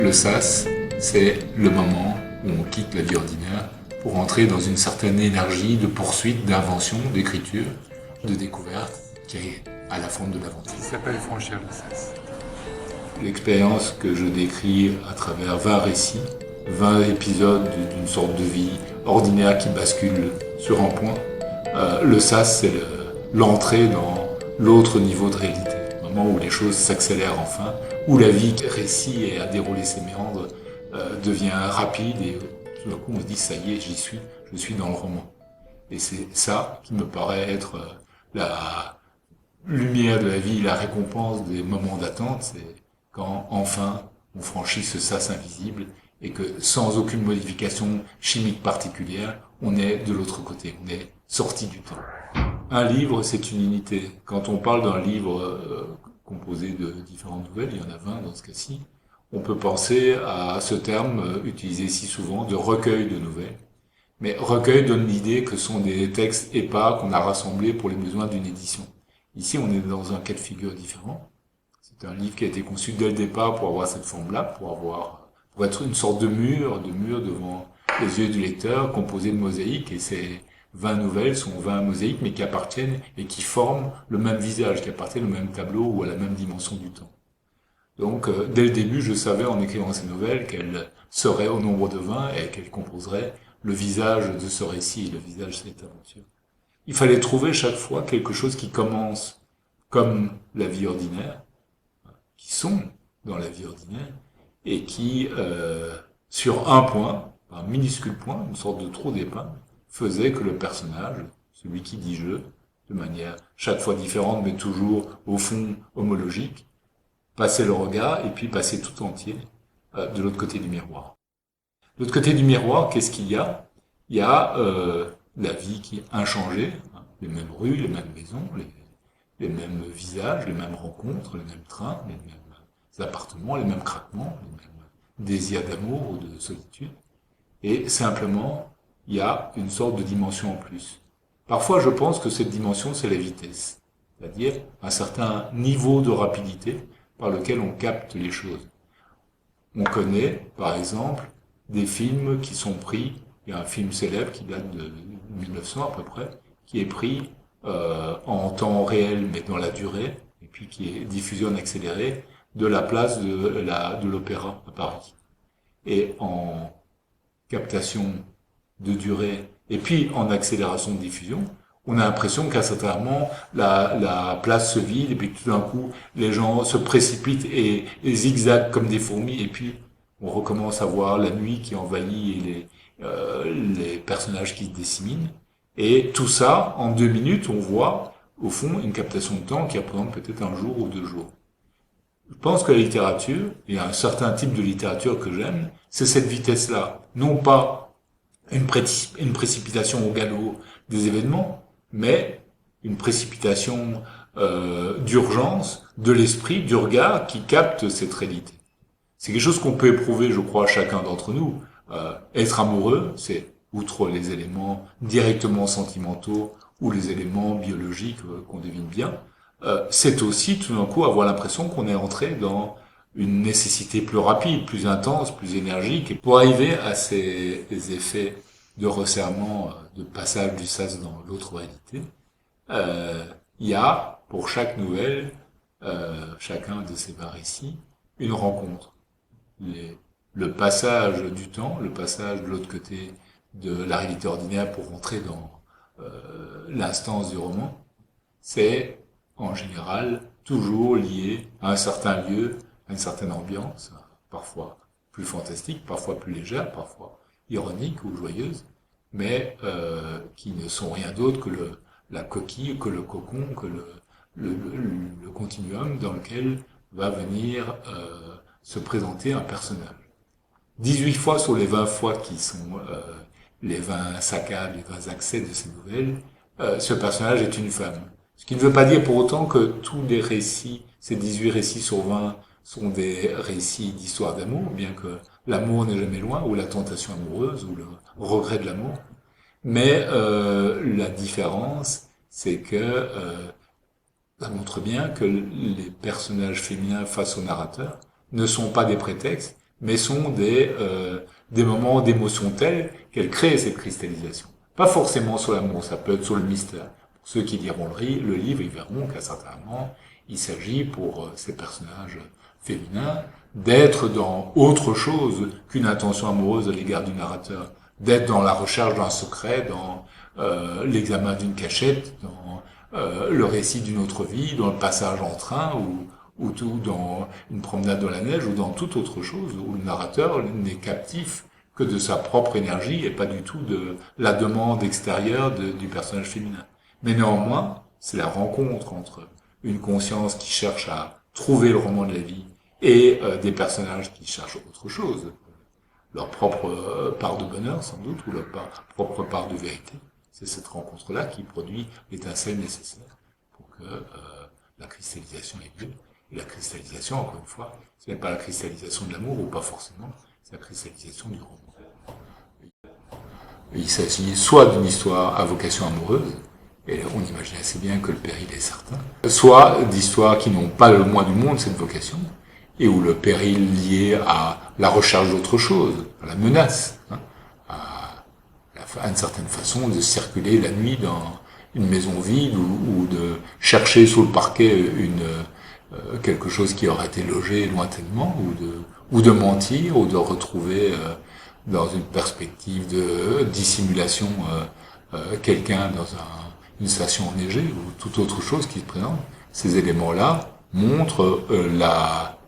Le sas, c'est le moment où on quitte la vie ordinaire pour entrer dans une certaine énergie de poursuite, d'invention, d'écriture, de découverte qui est à la forme de l'aventure. Ça s'appelle franchir le sas. L'expérience que je décris à travers 20 récits, 20 épisodes d'une sorte de vie ordinaire qui bascule sur un point. Le sas, c'est l'entrée dans l'autre niveau de réalité. Le moment où les choses s'accélèrent enfin, où la vie récit et a déroulé ses méandres devient rapide et tout d'un coup on se dit ça y est, j'y suis, je suis dans le roman. Et c'est ça qui me paraît être la lumière de la vie, la récompense des moments d'attente, c'est quand enfin on franchit ce sas invisible et que sans aucune modification chimique particulière, on est de l'autre côté, on est sorti du temps. Un livre, c'est une unité. Quand on parle d'un livre composé de différentes nouvelles, il y en a 20 dans ce cas-ci, on peut penser à ce terme utilisé si souvent de recueil de nouvelles. Mais recueil donne l'idée que ce sont des textes épars qu'on a rassemblés pour les besoins d'une édition. Ici, on est dans un cas de figure différent. C'est un livre qui a été conçu dès le départ pour avoir cette forme-là, pour être une sorte de mur devant les yeux du lecteur, composé de mosaïques, et ces 20 nouvelles sont 20 mosaïques, mais qui appartiennent et qui forment le même visage, qui appartiennent au même tableau ou à la même dimension du temps. Donc, dès le début, je savais en écrivant ces nouvelles qu'elles seraient au nombre de 20 et qu'elles composeraient le visage de ce récit, le visage de cette aventure. Il fallait trouver chaque fois quelque chose qui commence comme la vie ordinaire, qui sont dans la vie ordinaire, et qui, sur un point, un minuscule point, une sorte de trou d'épingle, faisait que le personnage, celui qui dit je, de manière chaque fois différente, mais toujours au fond homologique, passait le regard et puis passait tout entier de l'autre côté du miroir. De l'autre côté du miroir, qu'est-ce qu'il y a? Il y a la vie qui est inchangée, hein, les mêmes rues, les mêmes maisons, les mêmes visages, les mêmes rencontres, les mêmes trains, les mêmes appartements, les mêmes craquements, les mêmes désirs d'amour ou de solitude. Et simplement, il y a une sorte de dimension en plus. Parfois, je pense que cette dimension, c'est la vitesse, c'est-à-dire un certain niveau de rapidité par lequel on capte les choses. On connaît, par exemple, des films qui sont pris, il y a un film célèbre qui date de 1900 à peu près, qui est pris en temps réel mais dans la durée, et puis qui est diffusé en accéléré de la place de l'Opéra à Paris. Et en captation de durée, et puis en accélération de diffusion, on a l'impression qu'à certains moments, la place se vide, et puis tout d'un coup, les gens se précipitent et zigzaguent comme des fourmis, et puis on recommence à voir la nuit qui envahit et les personnages qui se disséminent. Et tout ça, en 2 minutes, on voit, au fond, une captation de temps qui représente peut-être un jour ou 2 jours. Je pense que la littérature, et un certain type de littérature que j'aime, c'est cette vitesse-là. Non pas une précipitation au galop des événements, mais une précipitation d'urgence, de l'esprit, du regard qui capte cette réalité. C'est quelque chose qu'on peut éprouver, je crois, chacun d'entre nous. Être amoureux, c'est, outre les éléments directement sentimentaux ou les éléments biologiques qu'on devine bien, c'est aussi tout d'un coup avoir l'impression qu'on est entré dans une nécessité plus rapide, plus intense, plus énergique. Et pour arriver à ces effets de resserrement, de passage du sas dans l'autre réalité, il y a, pour chaque nouvelle, chacun de ces 20 récits, une rencontre. Le passage du temps, le passage de l'autre côté de la réalité ordinaire pour rentrer dans l'instance du roman, c'est en général toujours lié à un certain lieu, à une certaine ambiance, parfois plus fantastique, parfois plus légère, parfois ironique ou joyeuse, mais qui ne sont rien d'autre que la coquille, que le cocon, que le continuum dans lequel va venir se présenter un personnage. 18 fois sur les 20 fois qui sont les 20 saccades, les 20 accès de ces nouvelles, ce personnage est une femme. Ce qui ne veut pas dire pour autant que tous les récits, ces 18 récits sur 20, sont des récits d'histoire d'amour, bien que l'amour n'est jamais loin, ou la tentation amoureuse, ou le regret de l'amour. Mais la différence, c'est que ça montre bien que les personnages féminins face au narrateur ne sont pas des prétextes, mais sont des moments d'émotion tels qu'elles créent cette cristallisation. Pas forcément sur l'amour, ça peut être sur le mystère. Pour ceux qui liront le livre, ils verront qu'à certains moments, il s'agit pour ces personnages féminins d'être dans autre chose qu'une intention amoureuse à l'égard du narrateur, d'être dans la recherche d'un secret, dans l'examen d'une cachette, dans le récit d'une autre vie, dans le passage en train ou tout dans une promenade dans la neige ou dans toute autre chose où le narrateur n'est captif que de sa propre énergie et pas du tout de la demande extérieure du personnage féminin. Mais néanmoins, c'est la rencontre entre une conscience qui cherche à trouver le roman de la vie et des personnages qui cherchent autre chose, leur propre part de bonheur sans doute, ou leur propre part de vérité. C'est cette rencontre-là qui produit l'étincelle nécessaire pour que la cristallisation ait lieu. Et la cristallisation, encore une fois, ce n'est pas la cristallisation de l'amour, ou pas forcément, c'est la cristallisation du roman. Il s'agit soit d'une histoire à vocation amoureuse, et on imagine assez bien que le péril est certain, soit d'histoires qui n'ont pas le moins du monde cette vocation, et où le péril lié à la recherche d'autre chose, à la menace, à une certaine façon de circuler la nuit dans une maison vide ou de chercher sous le parquet quelque chose qui aurait été logé lointainement, ou de mentir, ou de retrouver dans une perspective de dissimulation quelqu'un dans une station enneigée ou toute autre chose qui se présente. Ces éléments-là montrent la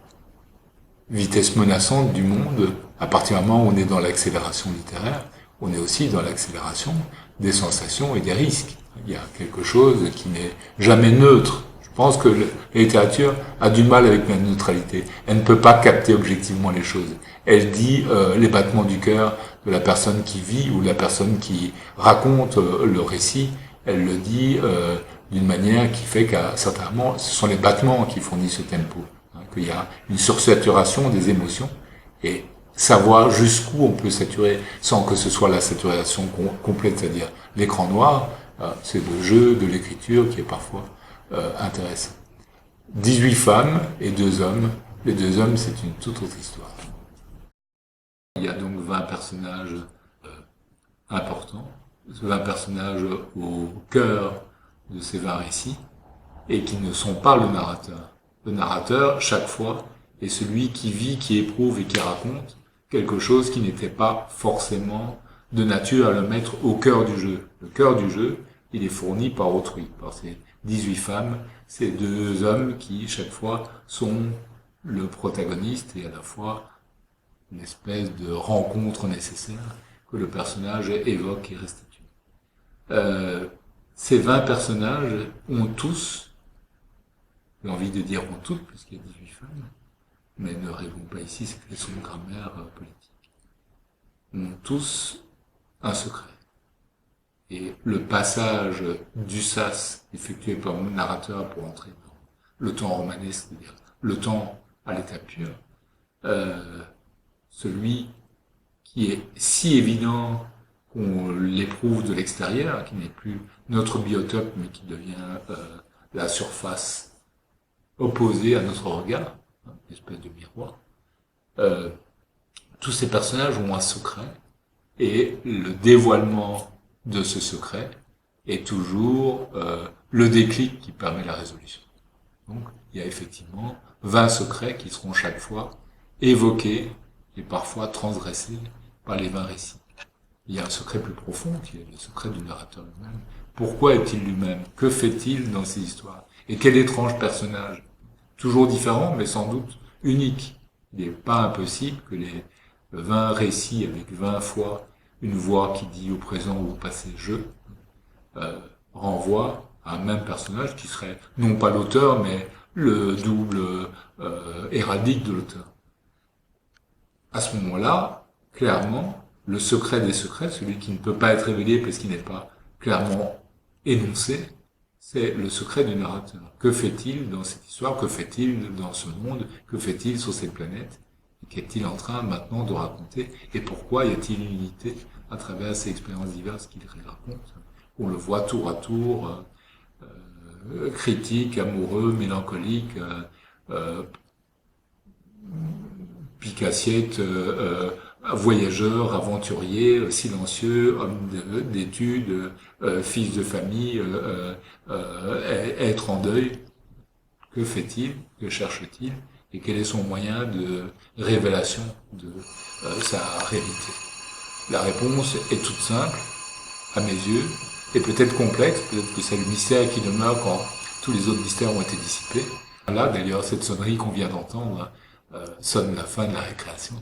vitesse menaçante du monde à partir du moment où on est dans l'accélération littéraire. On est aussi dans l'accélération des sensations et des risques. Il y a quelque chose qui n'est jamais neutre. Je pense que la littérature a du mal avec la neutralité. Elle ne peut pas capter objectivement les choses. Elle dit les battements du cœur de la personne qui vit ou de la personne qui raconte le récit. Elle le dit d'une manière qui fait qu'à certains moments, ce sont les battements qui fournissent ce tempo. Qu'il y a une sursaturation des émotions et savoir jusqu'où on peut saturer sans que ce soit la saturation complète, c'est-à-dire l'écran noir, c'est le jeu de l'écriture qui est parfois intéressant. 18 femmes et 2 hommes. Les 2 hommes, c'est une toute autre histoire. Il y a donc 20 personnages importants, 20 personnages au cœur de ces 20 récits, et qui ne sont pas le narrateur. Le narrateur, chaque fois, est celui qui vit, qui éprouve et qui raconte quelque chose qui n'était pas forcément de nature à le mettre au cœur du jeu. Le cœur du jeu, il est fourni par autrui, par ces 18 femmes, ces 2 hommes qui, chaque fois, sont le protagoniste et à la fois une espèce de rencontre nécessaire que le personnage évoque et restitue. Ces 20 personnages ont tous, j'ai envie de dire ont toutes, puisqu'il y a 18 femmes, mais ne rêvons pas ici, c'est une question de grammaire politique, ont tous un secret. Et le passage du sas effectué par le narrateur pour entrer dans le temps romanesque, c'est-à-dire le temps à l'état pur, celui qui est si évident qu'on l'éprouve de l'extérieur, qui n'est plus notre biotope, mais qui devient la surface opposée à notre regard, une espèce de miroir. Tous ces personnages ont un secret, et le dévoilement de ce secret est toujours le déclic qui permet la résolution. Donc, il y a effectivement 20 secrets qui seront chaque fois évoqués et parfois transgressés par les 20 récits. Il y a un secret plus profond qui est le secret du narrateur lui-même. Pourquoi est-il lui-même? Que fait-il dans ces histoires? Et quel étrange personnage? Toujours différent, mais sans doute unique. Il n'est pas impossible que les 20 récits avec 20 fois une voix qui dit au présent ou au passé « je » renvoie à un même personnage qui serait non pas l'auteur, mais le double héraldique de l'auteur. À ce moment-là, clairement, le secret des secrets, celui qui ne peut pas être révélé parce qu'il n'est pas clairement énoncé, c'est le secret du narrateur. Que fait-il dans cette histoire? Que fait-il dans ce monde? Que fait-il sur cette planète? Qu'est-il en train maintenant de raconter? Et pourquoi y a-t-il une unité à travers ces expériences diverses qu'il raconte? On le voit tour à tour, critique, amoureux, mélancolique, typique assiette voyageur, aventurier, silencieux, homme d'études, fils de famille, être en deuil. Que fait-il? Que cherche-t-il? Et quel est son moyen de révélation de sa réalité? La réponse est toute simple, à mes yeux, et peut-être complexe, peut-être que c'est le mystère qui demeure quand tous les autres mystères ont été dissipés. Là, d'ailleurs, cette sonnerie qu'on vient d'entendre sonne la fin de la récréation.